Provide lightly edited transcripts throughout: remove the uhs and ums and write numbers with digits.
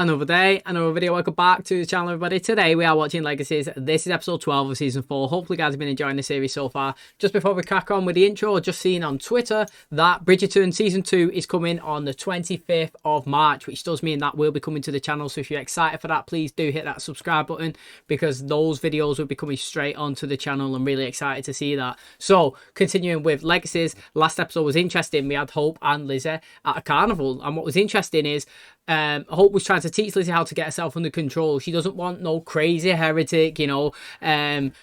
Another day, another video. Welcome back to the channel, everybody. Today we are watching Legacies. This is episode 12 of season 4. Hopefully you guys have been enjoying the series so far. Just before we crack on with the intro, just seen on Twitter that Bridgerton season 2 is coming on the 25th of March, which does mean that will be coming to the channel. So if you're excited for that, please do hit that subscribe button, because those videos will be coming straight onto the channel. I'm really excited to see that. So continuing with Legacies, last episode was interesting. We had Hope and Lizzie at a carnival, and what was interesting is Hope was trying to teach Lizzie how to get herself under control. She doesn't want no crazy heretic, you know,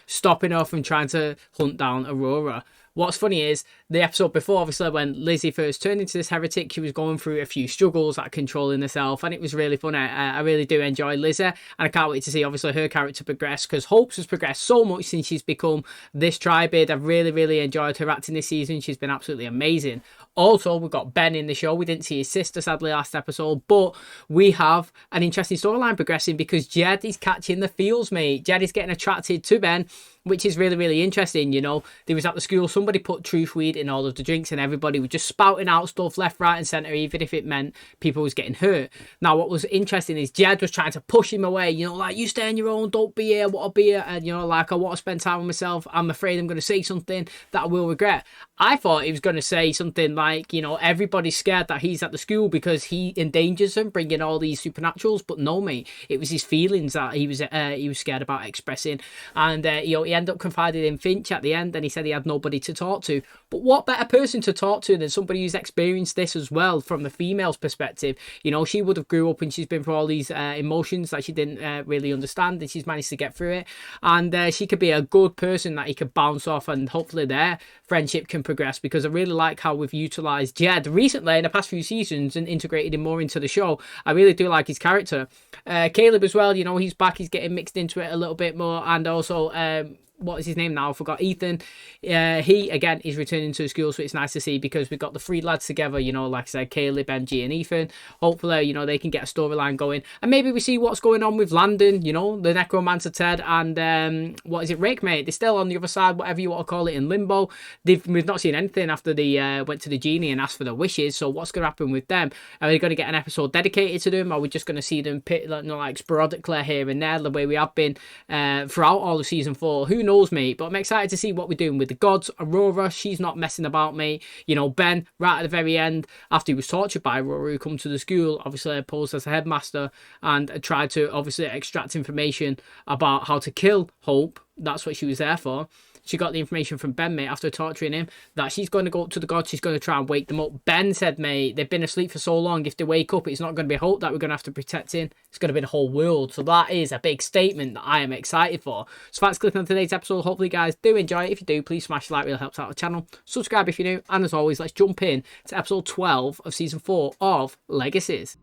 stopping her from trying to hunt down Aurora. What's funny is the episode before, obviously, when Lizzie first turned into this heretic, she was going through a few struggles at controlling herself, and it was really funny. I really do enjoy Lizzie, and I can't wait to see, obviously, her character progress, because Hope's has progressed so much since she's become this tribid. I've really enjoyed her acting this season. She's been absolutely amazing. Also, we've got Ben in the show. We didn't see his sister, sadly, last episode, but we have an interesting storyline progressing because Jed is catching the feels, mate. Jed is getting attracted to Ben, which is really interesting. You know, they was at the school, somebody put truth weed in all of the drinks, and everybody was just spouting out stuff left, right and centre, even if it meant people was getting hurt. Now, what was interesting is Jed was trying to push him away, you know, like, you stay on your own, don't be here, what a beer, and, you know, like, I want to spend time with myself, I'm afraid I'm going to say something that I will regret. I thought he was going to say something like, you know, everybody's scared that he's at the school because he endangers them, bringing all these supernaturals, but no, mate, it was his feelings that he was scared about expressing. And you know, he ended up confiding in Finch at the end, and he said he had nobody to talk to. But what better person to talk to than somebody who's experienced this as well from the female's perspective? You know, she would have grew up and she's been through all these emotions that she didn't really understand, and she's managed to get through it. And she could be a good person that he could bounce off, and hopefully their friendship can progress, because I really like how we've utilised Jed recently in the past few seasons and integrated him more into the show. I really do like his character. Caleb as well, you know, he's back, he's getting mixed into it a little bit more, and also what is his name now? I forgot. Ethan. He, again, is returning to the school, so it's nice to see, because we've got the three lads together, you know, like I said, Caleb, MG and Ethan. Hopefully, you know, they can get a storyline going. And maybe we see what's going on with Landon, you know, the Necromancer Ted, and, what is it, Rick, mate? They're still on the other side, whatever you want to call it, in limbo. We've not seen anything after they went to the genie and asked for their wishes, so what's going to happen with them? Are we going to get an episode dedicated to them? Or are we just going to see them like sporadically here and there, the way we have been throughout all of season 4? Who knows, mate? But I'm excited to see what we're doing with the gods. Aurora, she's not messing about, mate. You know, Ben, right at the very end, after he was tortured by Aurora, who come to the school, obviously posed as a headmaster and tried to obviously extract information about how to kill Hope. That's what she was there for. She got the information from Ben, mate, after torturing him, that she's going to go up to the gods, she's going to try and wake them up. Ben said, mate, they've been asleep for so long, if they wake up, it's not going to be Hope that we're going to have to protect him, it's going to be the whole world. So that is a big statement that I am excited for. So thanks for clicking on today's episode. Hopefully you guys do enjoy it. If you do, please smash the like, really helps out the channel. Subscribe if you're new, and as always, let's jump in to episode 12 of season 4 of Legacies.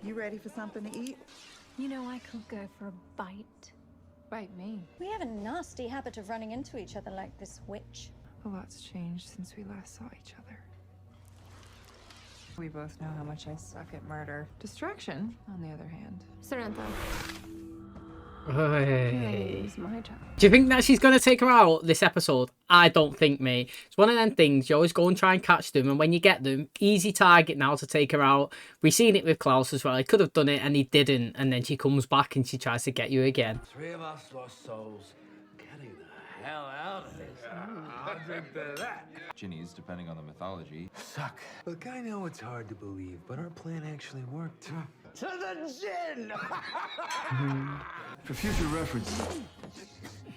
You ready for something to eat? You know, I could go for a bite. Bite me. We have a nasty habit of running into each other like this witch. A lot's changed since we last saw each other. We both know how much I suck at murder. Distraction, on the other hand. Samantha, Hey. It's my time. Do you think that she's going to take her out this episode? I don't think, mate. It's one of them things, you always go and try and catch them, and when you get them, easy target now to take her out. We've seen it with Klaus as well. He could have done it and he didn't, and then she comes back and she tries to get you again. 3 of us lost souls. Getting the hell out of this. I'll drink to that. Ginnies, depending on the mythology. Suck. Look, I know it's hard to believe, but our plan actually worked. To the gin! For future reference,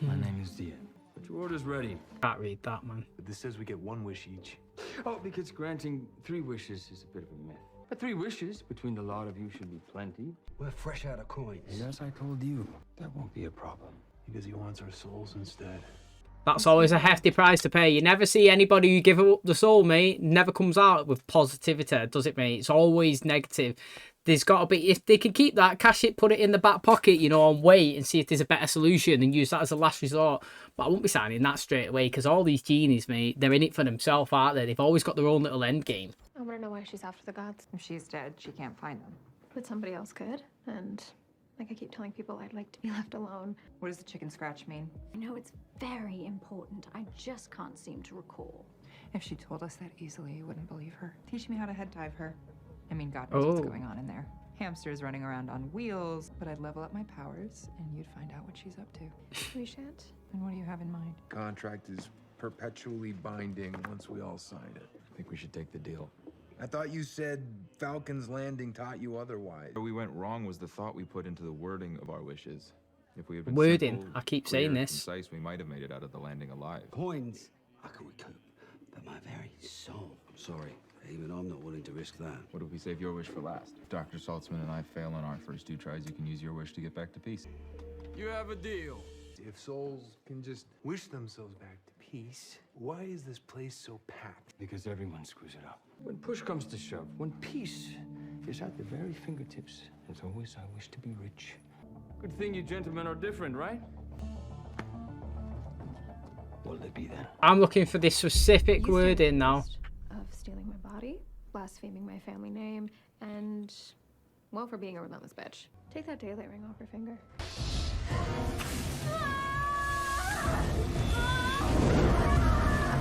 my name is Dian. But your order's ready. Can't read that, man. But this says we get 1 wish each. Oh, because granting 3 wishes is a bit of a myth. But 3 wishes between the lot of you should be plenty. We're fresh out of coins. And as I told you, that won't be a problem. Because he wants our souls instead. That's always a hefty price to pay. You never see anybody who give up the soul, mate, never comes out with positivity, does it, mate? It's always negative. There's got to be, if they can keep that, cash it, put it in the back pocket, you know, and wait and see if there's a better solution and use that as a last resort. But I won't be signing that straight away, because all these genies, mate, they're in it for themselves, aren't they? They've always got their own little end game. I want to know why she's after the gods. If she's dead, she can't find them. But somebody else could, and Like I keep telling people I'd like to be left alone. What does the chicken scratch mean? I know it's very important. I just can't seem to recall. If she told us that easily, you wouldn't believe her. Teach me how to head dive her. I mean, God knows what's going on in there. Hamsters running around on wheels, but I'd level up my powers and you'd find out what she's up to. We shan't. And what do you have in mind? Contract is perpetually binding once we all sign it. I think we should take the deal. I thought you said Falcon's Landing taught you otherwise. Where we went wrong was the thought we put into the wording of our wishes. If we had been Wording. simple, I keep clear, saying this. concise, we might have made it out of the landing alive. Coins I can recoup, but my very soul. I'm sorry, even I'm not willing to risk that. What if we save your wish for last? If Dr. Saltzman and I fail on our first 2 tries, you can use your wish to get back to peace. You have a deal. If souls can just wish themselves back to peace, why is this place so packed? Because everyone screws it up. When push comes to shove, when peace is at the very fingertips, as always, I wish to be rich. Good thing you gentlemen are different, right? What'll it be then? I'm looking for this specific You word stand in now. accused of stealing my body, blaspheming my family name, and, well, for being a relentless bitch. Take that daylight ring off your finger.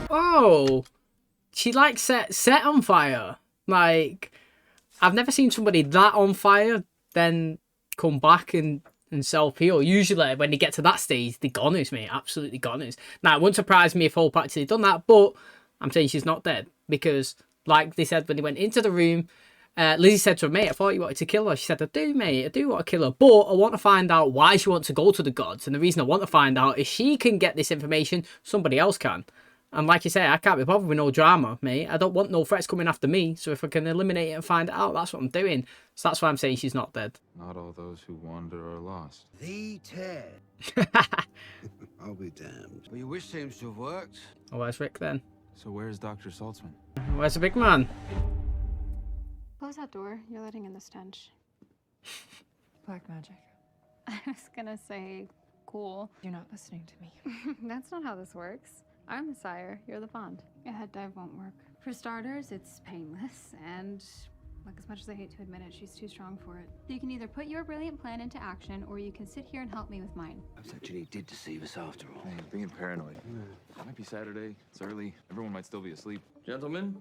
Oh, she like set on fire. Like, I've never seen somebody that on fire then come back and self-heal. Usually when they get to that stage, they're goners, mate. Absolutely goners. Now, it wouldn't surprise me if Hope actually done that, but I'm saying she's not dead. Because, like they said when they went into the room, Lizzie said to her, mate, I thought you wanted to kill her. She said, I do, mate. I do want to kill her. But I want to find out why she wants to go to the gods. And the reason I want to find out is she can get this information, somebody else can. And like you say, I can't be bothered with no drama, mate. I don't want no threats coming after me. So if I can eliminate it and find it out, that's what I'm doing. So that's why I'm saying she's not dead. Not all those who wander are lost. The Ted. I'll be damned. Well, your wish seems to have worked. Oh, where's Rick then? So where's Dr. Saltzman? Where's the big man? Close that door. You're letting in the stench. Black magic. I was gonna say, cool. You're not listening to me. That's not how this works. I'm the sire. You're the bond. Yeah, that dive won't work. For starters, it's painless, and look, as much as I hate to admit it, she's too strong for it. You can either put your brilliant plan into action, or you can sit here and help me with mine. Perhaps that Ginny did deceive us after all. Hey, being paranoid. It might be Saturday. It's early. Everyone might still be asleep. Gentlemen,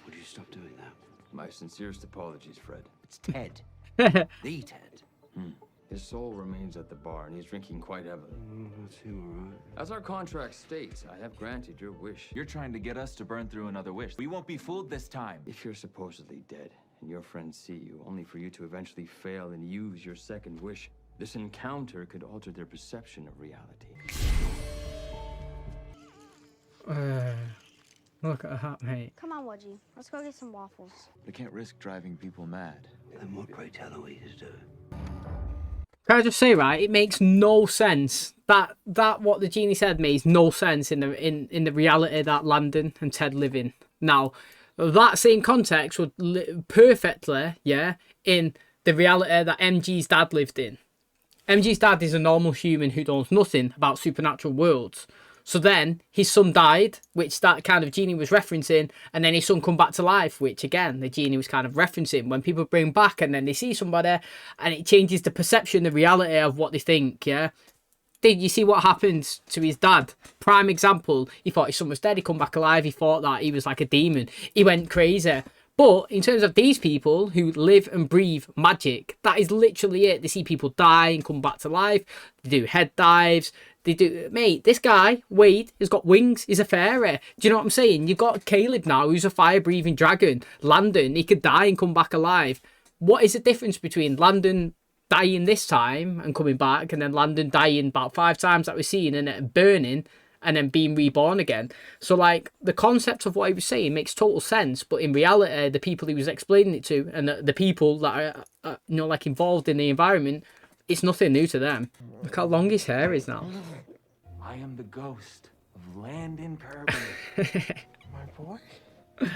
Would you stop doing that? my sincerest apologies, Fred. It's Ted. The Ted. His soul remains at the bar, and he's drinking quite heavily. That's him, all right. As our contract states, I have granted your wish. You're trying to get us to burn through another wish. We won't be fooled this time. If you're supposedly dead, and your friends see you, only for you to eventually fail and use your second wish, this encounter could alter their perception of reality. Look at that, mate. Come on, Wudgie. Let's go get some waffles. We can't risk driving people mad. Then what, pray tell, are we to do? Can I just say, right? It makes no sense. That what the genie said makes no sense in the reality that Landon and Ted live in. Now, that same context would perfectly, yeah, in the reality that MG's dad lived in. MG's dad is a normal human who knows nothing about supernatural worlds. So then his son died, which that kind of genie was referencing, and then his son come back to life, which again the genie was kind of referencing. When people bring back and then they see somebody, and it changes the perception, the reality of what they think. Yeah, did you see what happened to his dad? Prime example. He thought his son was dead. He come back alive. He thought that he was like a demon. He went crazy. But in terms of these people who live and breathe magic, that is literally it. They see people die and come back to life. They do head dives. They do, mate, this guy, Wade, has got wings. He's a fairy. Do you know what I'm saying? You've got Caleb now, who's a fire-breathing dragon. Landon, he could die and come back alive. What is the difference between Landon dying this time and coming back, and then Landon dying about 5 times that we've seen, and then burning, and then being reborn again? So, like, the concept of what he was saying makes total sense, but in reality, the people he was explaining it to, and the people that are you know, like, involved in the environment, it's nothing new to them. Look how long his hair is now. I am the ghost of Landon Kirby. My boy? Wait,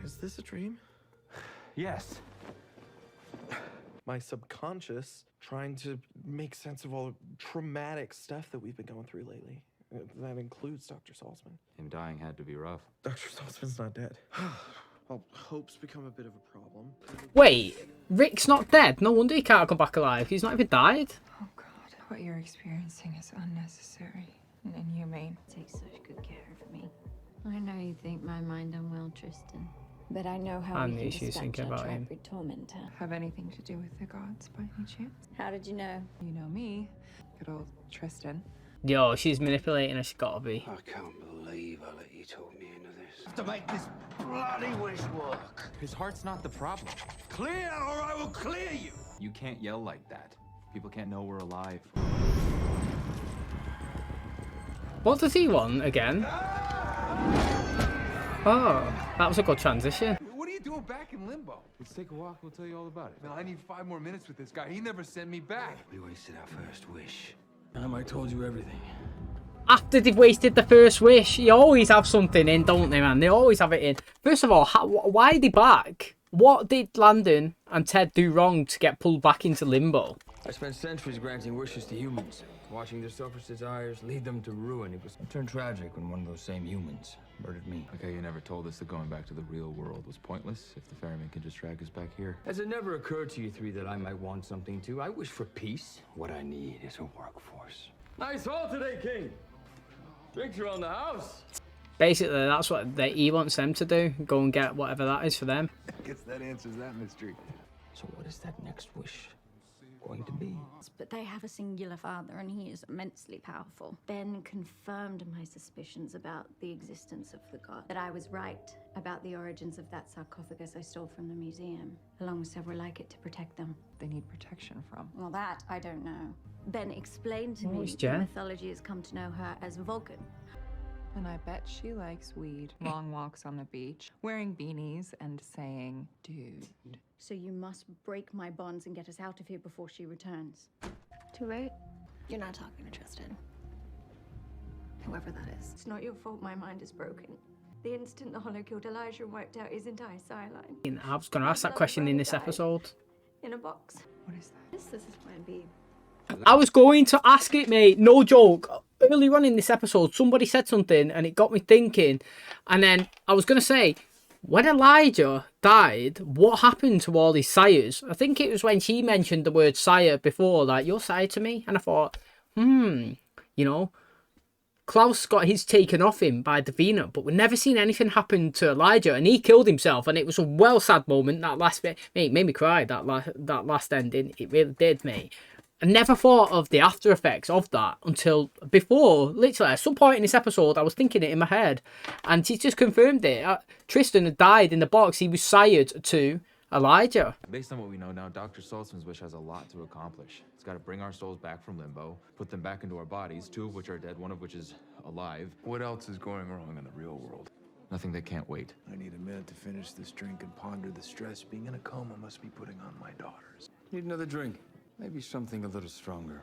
is this a dream? Yes. My subconscious trying to make sense of all the traumatic stuff that we've been going through lately. That includes Dr. Saltzman. Him dying had to be rough. Dr. Saltzman's not dead. Well, hope's become a bit of a problem. Wait, Rick's not dead. No wonder he can't come back alive. He's not even died. Oh God, what you're experiencing is unnecessary and inhumane. Take such good care of me. I know you think my mind unwell, Tristan, but I know how And we can she's dispatch thinking our about him. trap-rid tormentor. Have anything to do with the gods by any chance? How did you know? You know me, good old Tristan. Yo, she's manipulating her. She's gotta be. I can't believe I let you talk me into this. To make this bloody wish work. His heart's not the problem. Clear or I will clear you. You can't yell like that. People can't know we're alive. What does he want again? Oh, that was a good transition. What are you doing back in limbo? Let's take a walk. We'll tell you all about it. Man, I need 5 more minutes with this guy. He never sent me back. We wasted our first wish. I told you everything. After they've wasted the first wish, you always have something in, don't they, man? They always have it in. First of all, why are they back? What did Landon and Ted do wrong to get pulled back into limbo? I spent centuries granting wishes to humans, watching their selfish desires lead them to ruin. It turned tragic when one of those same humans murdered me. Okay, you never told us that going back to the real world was pointless if the ferryman can just drag us back here. Has it never occurred to you three that I might want something too? I wish for peace. What I need is a workforce. Nice haul today, King. Drinks around the house. Basically, that's what he wants them to do. Go and get whatever that is for them. I guess that answers that mystery. So what is that next wish going to be? But they have a singular father, and he is immensely powerful. Ben confirmed my suspicions about the existence of the god. That I was right about the origins of that sarcophagus I stole from the museum, along with several like it to protect them. They need protection from. Well, that I don't know. Ben explained to Oh, me it's that Jen. mythology has come to know her as Vulcan. And I bet she likes weed, long walks on the beach, wearing beanies, and saying, dude. So you must break my bonds and get us out of here before she returns. Too late. You're not talking to Tristan. Whoever that is. It's not your fault my mind is broken. The instant the Hollow killed Elijah and wiped out his entire skyline. I was going to ask that question in this episode. In a box. What is that? This is plan B. I was going to ask it, mate. No joke. Earlier on in this episode, somebody said something and it got me thinking. And then I was going to say, when Elijah died, what happened to all his sires? I think it was when she mentioned the word sire before, like, you're sire to me. And I thought, you know, Klaus got his taken off him by Davina, but we've never seen anything happen to Elijah, and he killed himself, and it was a well sad moment. That last bit, mate, made me cry. That last ending, it really did, mate. I never thought of the after effects of that until before, literally, at some point in this episode, I was thinking it in my head, and she just confirmed it. Tristan had died in the box. He was sired to Elijah. Based on what we know now, Dr. Saltzman's wish has a lot to accomplish. It's got to bring our souls back from limbo, put them back into our bodies, 2 of which are dead, 1 of which is alive. What else is going wrong in the real world? Nothing that can't wait. I need a minute to finish this drink and ponder the stress being in a coma must be putting on my daughters. Need another drink. Maybe something a little stronger.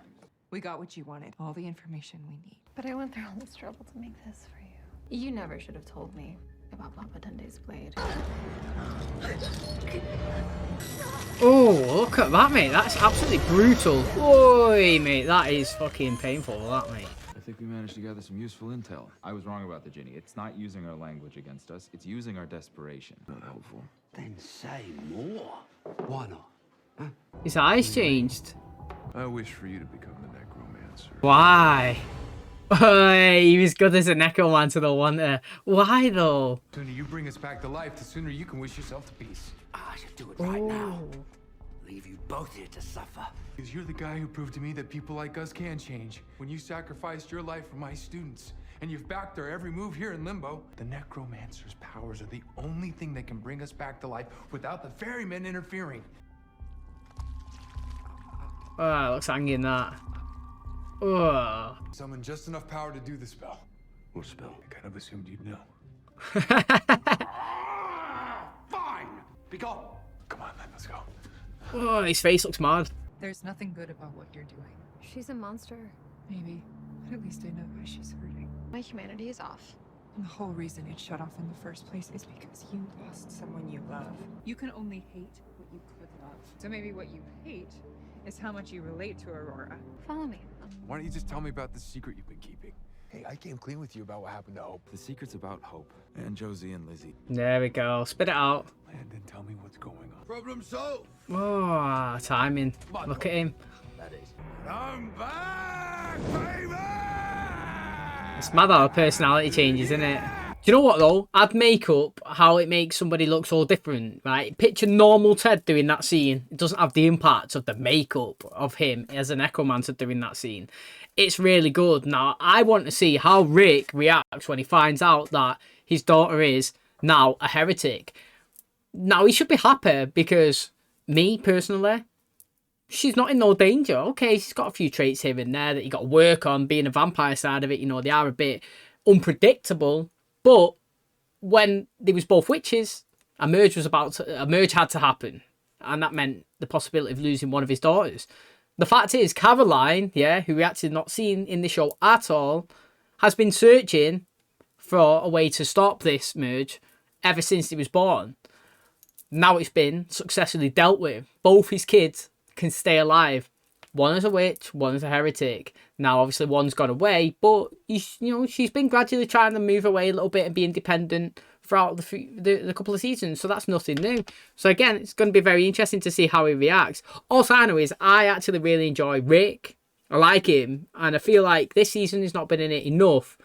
We got what you wanted. All the information we need. But I went through all this trouble to make this for you. You never should have told me about Papa Dunde's blade. Oh, look at that, mate. That's absolutely brutal. Oi, mate. That is fucking painful, that, mate. I think we managed to gather some useful intel. I was wrong about the Ginny. It's not using our language against us. It's using our desperation. Not helpful. Then say more. Why not? Huh? His eyes changed. I wish for you to become the necromancer. Why? He was good as a necromancer, though, wasn't he? Why, though? The sooner you bring us back to life, the sooner you can wish yourself to peace. I should do it right now. Leave you both here to suffer. Because you're the guy who proved to me that people like us can change. When you sacrificed your life for my students, and you've backed our every move here in Limbo, the necromancer's powers are the only thing that can bring us back to life without the ferrymen interfering. Looks hanging that. Oh. Summon just enough power to do the spell. What spell? I kind of assumed you'd know. Fine! Be gone! Come on, then, let's go. Oh, his face looks mad. There's nothing good about what you're doing. She's a monster. Maybe, but at least I know why she's hurting. My humanity is off. And the whole reason it shut off in the first place is because you lost someone you love. You can only hate what you could love. So maybe what you hate is how much you relate to Aurora. Follow me. Why don't you just tell me about the secret you've been keeping? Hey, I came clean with you about what happened to Hope. The secret's about Hope and Josie and Lizzie. There we go. Spit it out. Landon, tell me what's going on. Problem solved. Oh, timing. Look at him. That is. I'm back, baby! It's mad how personality changes, isn't it? Do you know what though? Add makeup, how it makes somebody look so different, right? Picture normal Ted doing that scene. It doesn't have the impact of the makeup of him as an necromancer doing that scene. It's really good. Now, I want to see how Rick reacts when he finds out that his daughter is now a heretic. Now, he should be happy because me, personally, she's not in no danger. Okay, she's got a few traits here and there that you got to work on. Being a vampire side of it, you know, they are a bit unpredictable. But when they was both witches, a merge had to happen. And that meant the possibility of losing one of his daughters. The fact is, Caroline, yeah, who we actually not seen in the show at all, has been searching for a way to stop this merge ever since he was born. Now it's been successfully dealt with. Both his kids can stay alive. One is a witch, one is a heretic. Now, obviously, one's gone away, but she's been gradually trying to move away a little bit and be independent throughout the couple of seasons. So that's nothing new. So again, it's going to be very interesting to see how he reacts. All I know is I actually really enjoy Rick. I like him, and I feel like this season he's not been in it enough.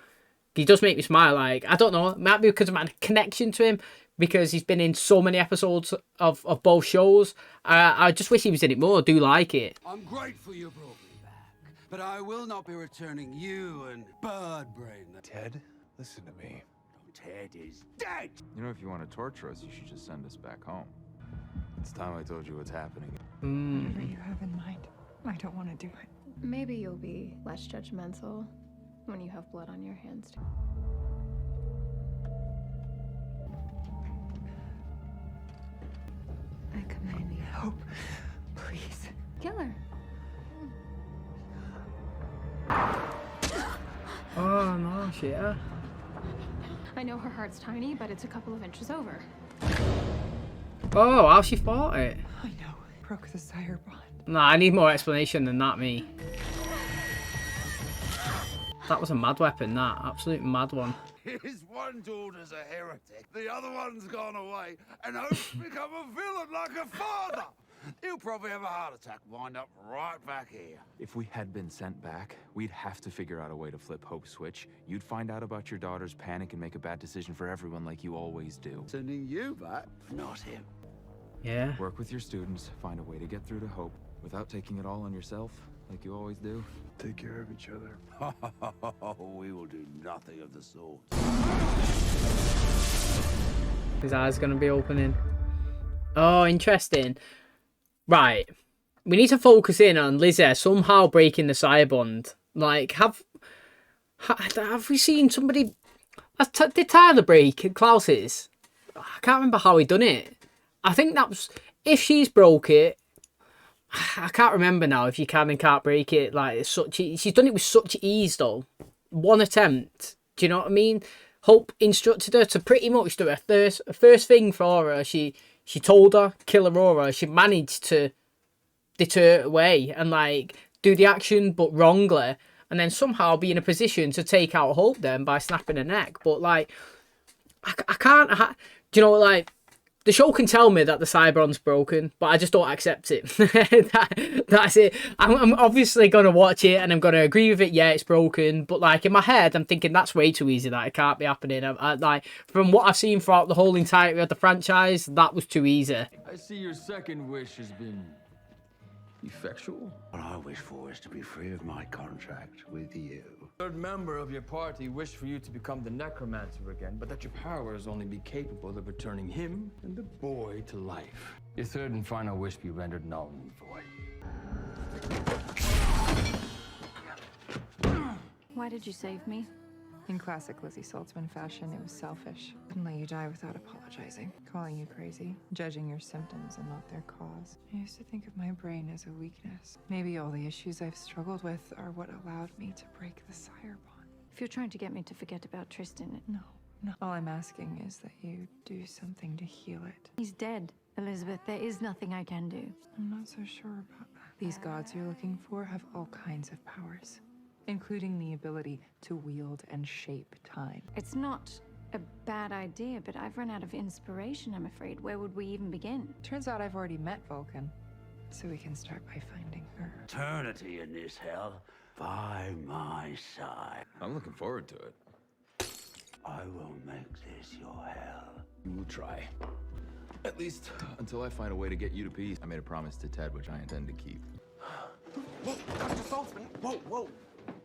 He does make me smile. Like, I don't know, it might be because of my connection to him, because he's been in so many episodes of both shows. I just wish he was in it more. I do like it. I'm grateful you brought me back, but I will not be returning you and Birdbrain. Ted, listen to me. Ted is dead! You know, if you want to torture us, you should just send us back home. It's time I told you what's happening. Whatever you have in mind, I don't want to do it. Maybe you'll be less judgmental when you have blood on your hands, too. I command you, Hope, please. Kill her. Oh, no, shit. I know her heart's tiny, but it's a couple of inches over. Oh, how she fought it. I know. Broke the sire bond. Nah, I need more explanation than that, me. That was a mad weapon, that. Absolute mad one. His one daughter's a heretic, the other one's gone away, and Hope's become a villain like her father. He'll probably have a heart attack and wind up right back here. If we had been sent back, we'd have to figure out a way to flip Hope's switch. You'd find out about your daughter's panic and make a bad decision for everyone like you always do. Sending you back, not him. Yeah. Work with your students, find a way to get through to Hope without taking it all on yourself, like you always do. Take care of each other. We will do nothing of the sort. His eyes going to be opening. Oh, interesting. Right. We need to focus in on Lizzzie somehow breaking the sire bond. Like, have we seen somebody... Did Tyler break Klaus's? I can't remember how he done it. I think that was... If she's broke it... I can't remember now if you can and can't break it. Like, she's done it with such ease, though. One attempt. Do you know what I mean? Hope instructed her to pretty much do a first thing for her. She told her, kill Aurora. She managed to deter it away and, like, do the action, but wrongly. And then somehow be in a position to take out Hope then by snapping her neck. But, like, I can't... do you know, like... The show can tell me that the Cybertron's broken, but I just don't accept it. That's it. I'm obviously going to watch it and I'm going to agree with it. Yeah, it's broken. But, like, in my head, I'm thinking that's way too easy. That it can't be happening. Like, from what I've seen throughout the whole entirety of the franchise, that was too easy. I see your second wish has been effectual. What I wish for is to be free of my contract with you. Third member of your party wished for you to become the necromancer again, but that your powers only be capable of returning him and the boy to life. Your third and final wish be rendered null and void. Why did you save me? In classic Lizzie Saltzman fashion, it was selfish. Couldn't let you die without apologizing, calling you crazy, judging your symptoms and not their cause. I used to think of my brain as a weakness. Maybe all the issues I've struggled with are what allowed me to break the sire bond. If you're trying to get me to forget about Tristan... No. All I'm asking is that you do something to heal it. He's dead, Elizabeth. There is nothing I can do. I'm not so sure about that. These gods you're looking for have all kinds of powers. including the ability to wield and shape time. It's not a bad idea, but I've run out of inspiration, I'm afraid. Where would we even begin? Turns out I've already met Vulcan, so we can start by finding her. Eternity in this hell by my side. I'm looking forward to it. I will make this your hell. We'll try. At least until I find a way to get you to peace. I made a promise to Ted, which I intend to keep. Whoa, Dr. Saltzman! Whoa, whoa!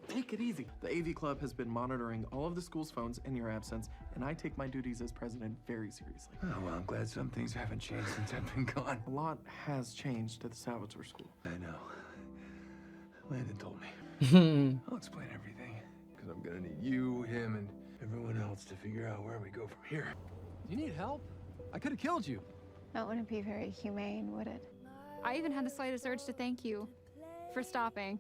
Take it easy. The AV Club has been monitoring all of the school's phones in your absence, and I take my duties as president very seriously. Oh, well, I'm glad some things haven't changed since I've been gone. A lot has changed at the Salvatore School. I know. Landon told me. I'll explain everything, because I'm gonna need you, him, and everyone else to figure out where we go from here. You need help? I could have killed you. That wouldn't be very humane, would it? I even had the slightest urge to thank you for stopping.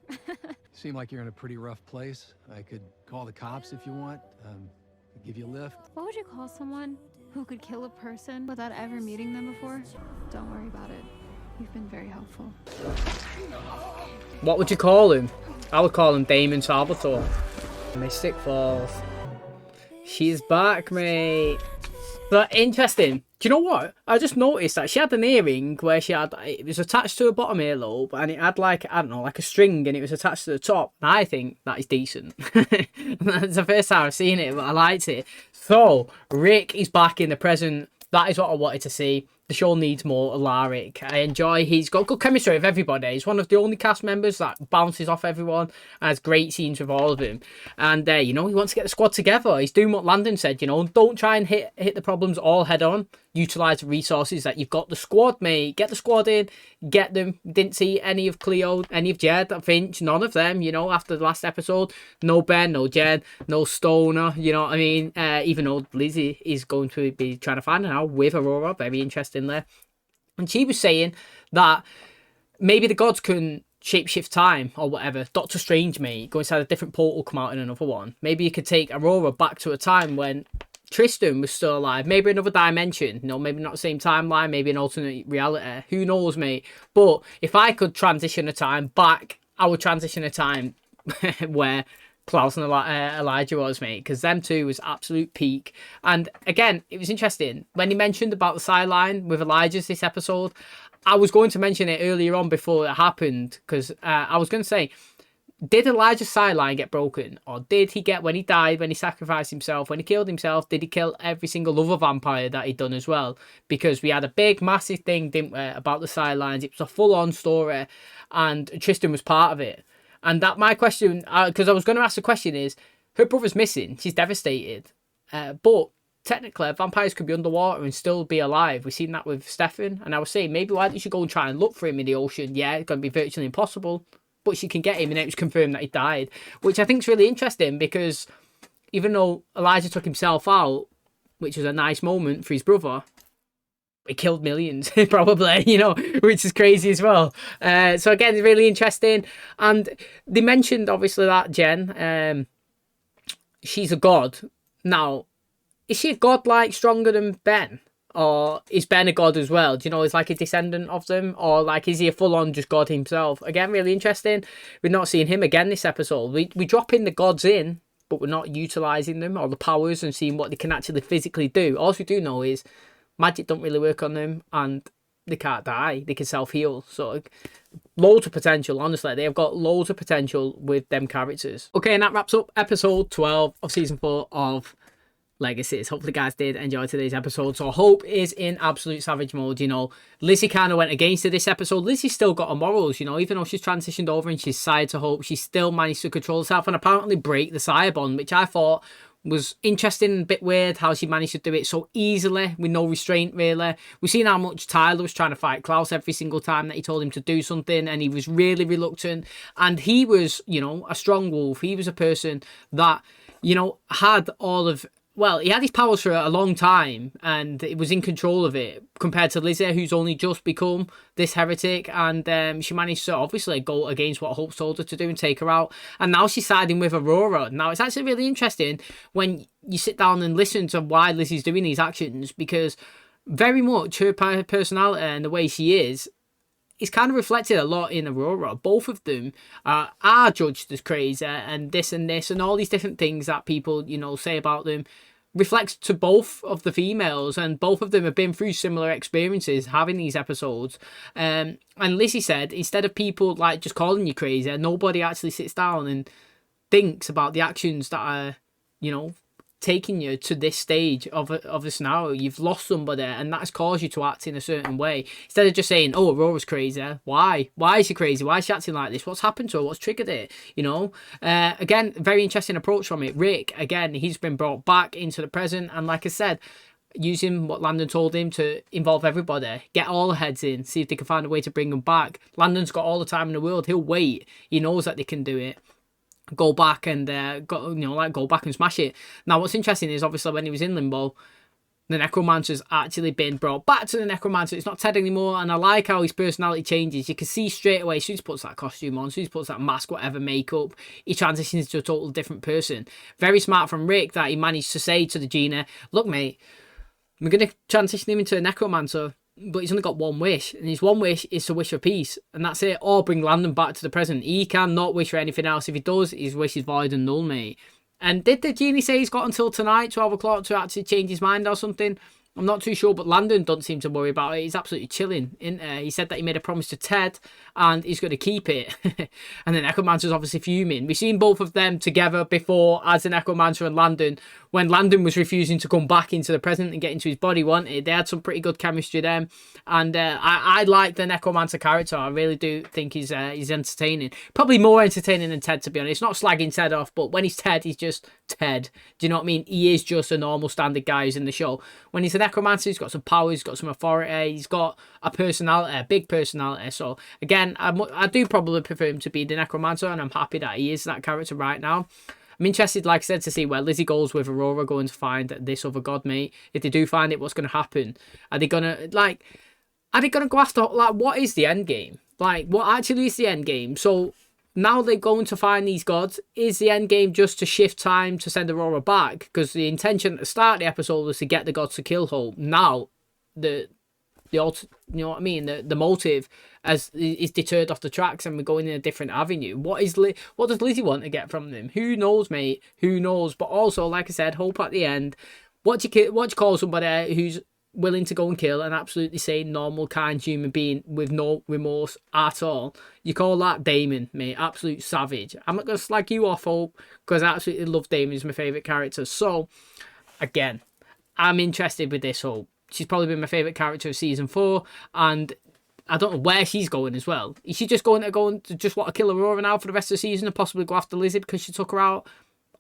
Seem like you're in a pretty rough place. I could call the cops if you want. Give you a lift. What would you call someone who could kill a person without ever meeting them before? Don't worry about it. You've been very helpful. What would you call him? I would call him Damon Salvatore. Mystic Falls. She's back, mate. But interesting. Do you know what? I just noticed that she had an earring where she had, it was attached to her bottom earlobe, and it had like, I don't know, like a string, and it was attached to the top. And I think that is decent. That's the first time I've seen it, but I liked it. So, Rick is back in the present. That is what I wanted to see. The show needs more Alaric. I enjoy, he's got good chemistry with everybody. He's one of the only cast members that bounces off everyone and has great scenes with all of them. And, you know, he wants to get the squad together. He's doing what Landon said, you know, don't try and hit the problems all head on. Utilise the resources that you've got. The squad, mate. Get the squad in. Get them. Didn't see any of Cleo, any of Jed, Finch, none of them, you know, after the last episode. No Ben, no Jed, no Stoner, you know what I mean? Even though Lizzie is going to be trying to find her now with Aurora. Very interesting there. And she was saying that maybe the gods can shapeshift time or whatever. Doctor Strange, mate. Go inside a different portal, come out in another one. Maybe you could take Aurora back to a time when Tristan was still alive, maybe another dimension, you know, maybe not the same timeline, maybe an alternate reality, who knows, mate. But if I could transition a time back, I would transition a time where Klaus and Elijah was, mate, because them two was absolute peak. And again, it was interesting when he mentioned about the sideline with Elijah's this episode. I was going to mention it earlier on before it happened, because I was going to say, did Elijah's sideline get broken? Or did he get, when he died, when he sacrificed himself, when he killed himself, did he kill every single other vampire that he'd done as well? Because we had a big, massive thing, didn't we, about the sidelines. It was a full-on story, and Tristan was part of it. And that my question, because I was going to ask the question is, her brother's missing. She's devastated. But technically, vampires could be underwater and still be alive. We've seen that with Stefan. And I was saying, maybe why don't you go and try and look for him in the ocean? Yeah, it's going to be virtually impossible. But she can get him, and it was confirmed that he died, which I think is really interesting, because even though Elijah took himself out, which was a nice moment for his brother, he killed millions, probably, you know, which is crazy as well. So again, it's really interesting. And they mentioned, obviously, that Jen, she's a god. Now, is she a god, like, stronger than Ben? Or is Ben a god as well? Do you know, is like a descendant of them? Or like, is he a full-on just god himself? Again, really interesting. We're not seeing him again this episode. We drop in the gods in, but we're not utilising them or the powers and seeing what they can actually physically do. All we do know is magic don't really work on them, and they can't die. They can self-heal. So loads of potential, honestly. They have got loads of potential with them characters. Okay, and that wraps up episode 12 of season 4 of Legacies. Hopefully you guys did enjoy today's episode. So Hope is in absolute savage mode, you know. Lizzie kind of went against her this episode. Lizzie's still got her morals, you know. Even though she's transitioned over and she's side to Hope, she still managed to control herself and apparently break the sire bond, which I thought was interesting and a bit weird how she managed to do it so easily with no restraint, really. We've seen how much Tyler was trying to fight Klaus every single time that he told him to do something, and he was really reluctant. And he was, you know, a strong wolf. He was a person that, you know, had all of... Well, he had his powers for a long time, and it was in control of it, compared to Lizzie, who's only just become this heretic, and she managed to obviously go against what Hope told her to do and take her out, and now she's siding with Aurora. Now, it's actually really interesting when you sit down and listen to why Lizzie's doing these actions, because very much her personality and the way she is it's kind of reflected a lot in Aurora. Both of them are judged as crazy and this and all these different things that people, you know, say about them reflects to both of the females, and both of them have been through similar experiences having these episodes. And Lizzie said, instead of people like just calling you crazy, nobody actually sits down and thinks about the actions that are, you know, taking you to this stage of a scenario. You've lost somebody and that's caused you to act in a certain way, instead of just saying, oh, Aurora's crazy. Why is she crazy? Why is she acting like this? What's happened to her? What's triggered it? You know, again, very interesting approach from it. Rick, again, he's been brought back into the present, and like I said, using what Landon told him to involve everybody, get all the heads in, see if they can find a way to bring them back. Landon's got all the time in the world. He'll wait. He knows that they can do it. Go back and go back and smash it. Now, what's interesting is obviously when he was in Limbo, the Necromancer's actually been brought back to the Necromancer. It's not Ted anymore, and I like how his personality changes. You can see straight away, as soon as he puts that costume on, as soon as he puts that mask, whatever, makeup, he transitions to a total different person. Very smart from Rick that he managed to say to the Gina, look, mate, we're going to transition him into a Necromancer, but he's only got one wish, and his one wish is to wish for peace, and that's it. Or bring Landon back to the present. He cannot wish for anything else. If he does, his wish is void and null, mate. And did the genie say he's got until tonight, 12 o'clock, to actually change his mind or something? I'm not too sure, but Landon doesn't seem to worry about it. He's absolutely chilling, isn't he? He said that he made a promise to Ted, and he's going to keep it. And the Necromancer's obviously fuming. We've seen both of them together before as the Necromancer and Landon, when Landon was refusing to come back into the present and get into his body wanted. They had some pretty good chemistry then. And I like the Necromancer character. I really do think he's entertaining. Probably more entertaining than Ted, to be honest. Not slagging Ted off, but when he's Ted, he's just Ted. Do you know what I mean? He is just a normal standard guy who's in the show. When he's a Necromancer, he's got some power, he's got some authority, he's got a personality, a big personality. So again, I do probably prefer him to be the Necromancer, and I'm happy that he is that character right now. I'm interested, like I said, to see where Lizzie goes with Aurora going to find this other god, mate. If they do find it, what's going to happen? Are they going to go after, like, what is the end game? Like, what actually is the end game? So now they're going to find these gods. Is the end game just to shift time to send Aurora back? Because the intention at the start of the episode was to get the gods to kill Hope. Now, you know what I mean? The motive is deterred off the tracks, and we're going in a different avenue. What does Lizzie want to get from them? Who knows, mate? Who knows? But also, like I said, Hope at the end. What do you call somebody who's willing to go and kill an absolutely sane, normal, kind human being with no remorse at all? You call that Damon, mate. Absolute savage. I'm not going to slag you off, Hope, because I absolutely love Damon. He's my favourite character. So, again, I'm interested with this Hope. She's probably been my favourite character of season 4, and I don't know where she's going as well. Is she just going to just want to kill Aurora now for the rest of the season and possibly go after Lizzie because she took her out?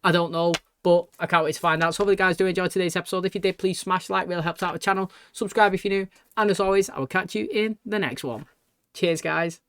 I don't know. But I can't wait to find out. So hopefully you guys do enjoy today's episode. If you did, please smash like. Really helps out the channel. Subscribe if you're new. And as always, I will catch you in the next one. Cheers, guys.